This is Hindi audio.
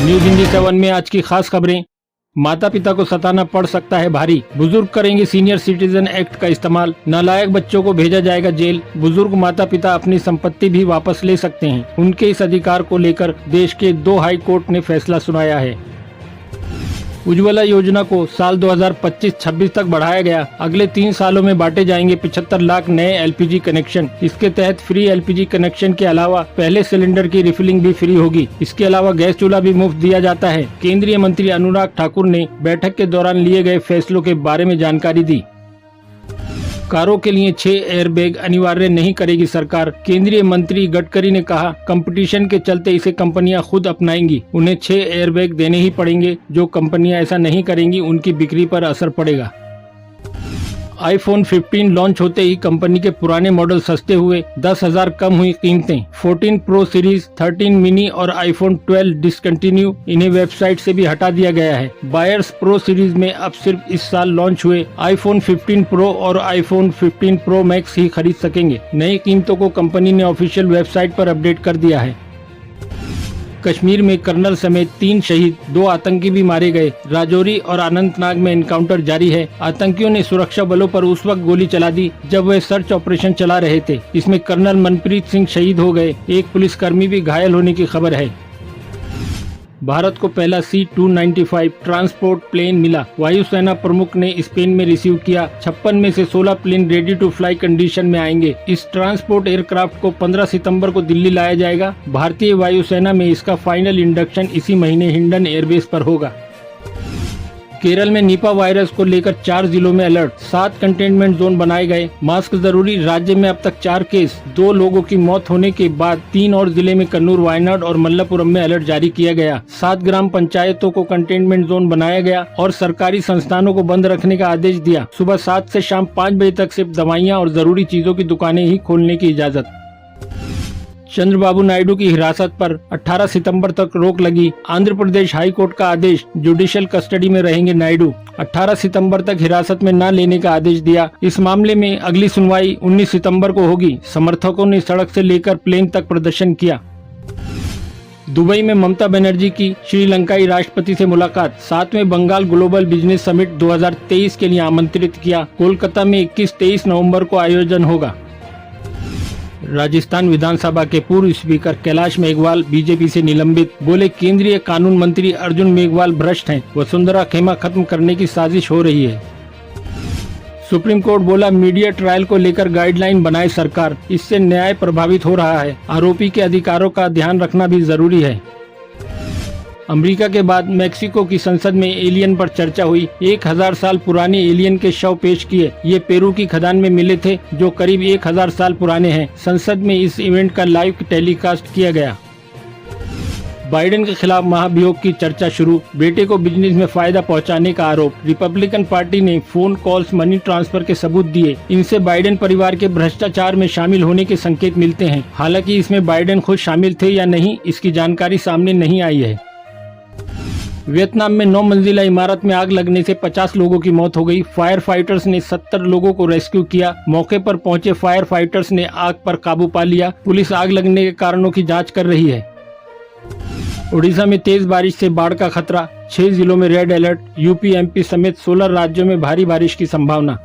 न्यूज हिंदी 7 में आज की खास खबरें। माता पिता को सताना पड़ सकता है भारी, बुजुर्ग करेंगे सीनियर सिटीजन एक्ट का इस्तेमाल, नालायक बच्चों को भेजा जाएगा जेल। बुजुर्ग माता पिता अपनी संपत्ति भी वापस ले सकते हैं। उनके इस अधिकार को लेकर देश के 2 हाई कोर्ट ने फैसला सुनाया है। उज्ज्वला योजना को साल 2025-26 तक बढ़ाया गया। अगले 3 सालों में बांटे जाएंगे 75 लाख नए एलपीजी कनेक्शन। इसके तहत फ्री एलपीजी कनेक्शन के अलावा पहले सिलेंडर की रिफिलिंग भी फ्री होगी। इसके अलावा गैस चूल्हा भी मुफ्त दिया जाता है। केंद्रीय मंत्री अनुराग ठाकुर ने बैठक के दौरान लिए गए फैसलों के बारे में जानकारी दी। कारों के लिए 6 एयरबैग अनिवार्य नहीं करेगी सरकार। केंद्रीय मंत्री गडकरी ने कहा, कंपटीशन के चलते इसे कंपनियां खुद अपनाएंगी। उन्हें 6 एयरबैग देने ही पड़ेंगे। जो कंपनियां ऐसा नहीं करेंगी उनकी बिक्री पर असर पड़ेगा। आईफोन 15 लॉन्च होते ही कंपनी के पुराने मॉडल सस्ते हुए, 10,000 कम हुई कीमतें। 14 प्रो सीरीज, 13 मिनी और आईफोन 12 डिसकंटिन्यू, इन्हें वेबसाइट से भी हटा दिया गया है। बायर्स प्रो सीरीज में अब सिर्फ इस साल लॉन्च हुए आईफोन 15 प्रो और आईफोन 15 प्रो मैक्स ही खरीद सकेंगे। नई कीमतों को कंपनी ने ऑफिशियल वेबसाइट पर अपडेट कर दिया है। कश्मीर में कर्नल समेत 3 शहीद, 2 आतंकी भी मारे गए। राजौरी और अनंतनाग में एनकाउंटर जारी है। आतंकियों ने सुरक्षा बलों पर उस वक्त गोली चला दी जब वे सर्च ऑपरेशन चला रहे थे। इसमें कर्नल मनप्रीत सिंह शहीद हो गए। एक पुलिसकर्मी भी घायल होने की खबर है। भारत को पहला C-295 ट्रांसपोर्ट प्लेन मिला। वायुसेना प्रमुख ने स्पेन में रिसीव किया। 56 में से 16 plane ready to fly condition में आएंगे। इस ट्रांसपोर्ट एयरक्राफ्ट को 15 सितंबर को दिल्ली लाया जाएगा। भारतीय वायुसेना में इसका फाइनल इंडक्शन इसी महीने हिंडन एयरबेस पर होगा। केरल में निपा वायरस को लेकर 4 जिलों में अलर्ट, 7 कंटेनमेंट जोन बनाए गए। मास्क जरूरी। राज्य में अब तक 4 केस, 2 लोगों की मौत होने के बाद 3 और जिले में कन्नूर, वायनाड और मल्लापुरम में अलर्ट जारी किया गया। 7 ग्राम पंचायतों को कंटेनमेंट जोन बनाया गया और सरकारी संस्थानों को बंद रखने का आदेश दिया। सुबह 7 से शाम 5 बजे तक सिर्फ दवाइयाँ और जरूरी चीजों की दुकानें ही खोलने की इजाजत। चंद्रबाबू नायडू की हिरासत पर 18 सितंबर तक रोक लगी। आंध्र प्रदेश हाई कोर्ट का आदेश, जुडिशियल कस्टडी में रहेंगे नायडू। 18 सितंबर तक हिरासत में न लेने का आदेश दिया। इस मामले में अगली सुनवाई 19 सितंबर को होगी। समर्थकों ने सड़क से लेकर प्लेन तक प्रदर्शन किया। दुबई में ममता बनर्जी की श्रीलंकाई राष्ट्रपति से मुलाकात। 7वें बंगाल ग्लोबल बिजनेस समिट 2023 के लिए आमंत्रित किया। कोलकाता में 21-23 नवंबर को आयोजन होगा। राजस्थान विधानसभा के पूर्व स्पीकर कैलाश मेघवाल बीजेपी से निलंबित। बोले, केंद्रीय कानून मंत्री अर्जुन मेघवाल भ्रष्ट हैं। वसुंधरा खेमा खत्म करने की साजिश हो रही है। सुप्रीम कोर्ट बोला, मीडिया ट्रायल को लेकर गाइडलाइन बनाए सरकार। इससे न्याय प्रभावित हो रहा है। आरोपी के अधिकारों का ध्यान रखना भी जरूरी है। अमेरिका के बाद मेक्सिको की संसद में एलियन पर चर्चा हुई। 1000 साल पुराने एलियन के शव पेश किए। ये पेरू की खदान में मिले थे जो करीब 1000 साल पुराने हैं। संसद में इस इवेंट का लाइव टेलीकास्ट किया गया। बाइडेन के खिलाफ महाभियोग की चर्चा शुरू। बेटे को बिजनेस में फायदा पहुंचाने का आरोप। रिपब्लिकन पार्टी ने फोन कॉल्स, मनी ट्रांसफर के सबूत दिए। इनसे बाइडेन परिवार के भ्रष्टाचार में शामिल होने के संकेत मिलते हैं। हालांकि इसमें बाइडेन खुद शामिल थे या नहीं, इसकी जानकारी सामने नहीं आई है। वियतनाम में 9 मंजिला इमारत में आग लगने से 50 लोगों की मौत हो गई। फायर फाइटर्स ने 70 लोगों को रेस्क्यू किया। मौके पर पहुंचे फायर फाइटर्स ने आग पर काबू पा लिया। पुलिस आग लगने के कारणों की जांच कर रही है। ओडिशा में तेज बारिश से बाढ़ का खतरा। 6 जिलों में रेड अलर्ट। यूपी, एमपी समेत 16 राज्यों में भारी बारिश की संभावना।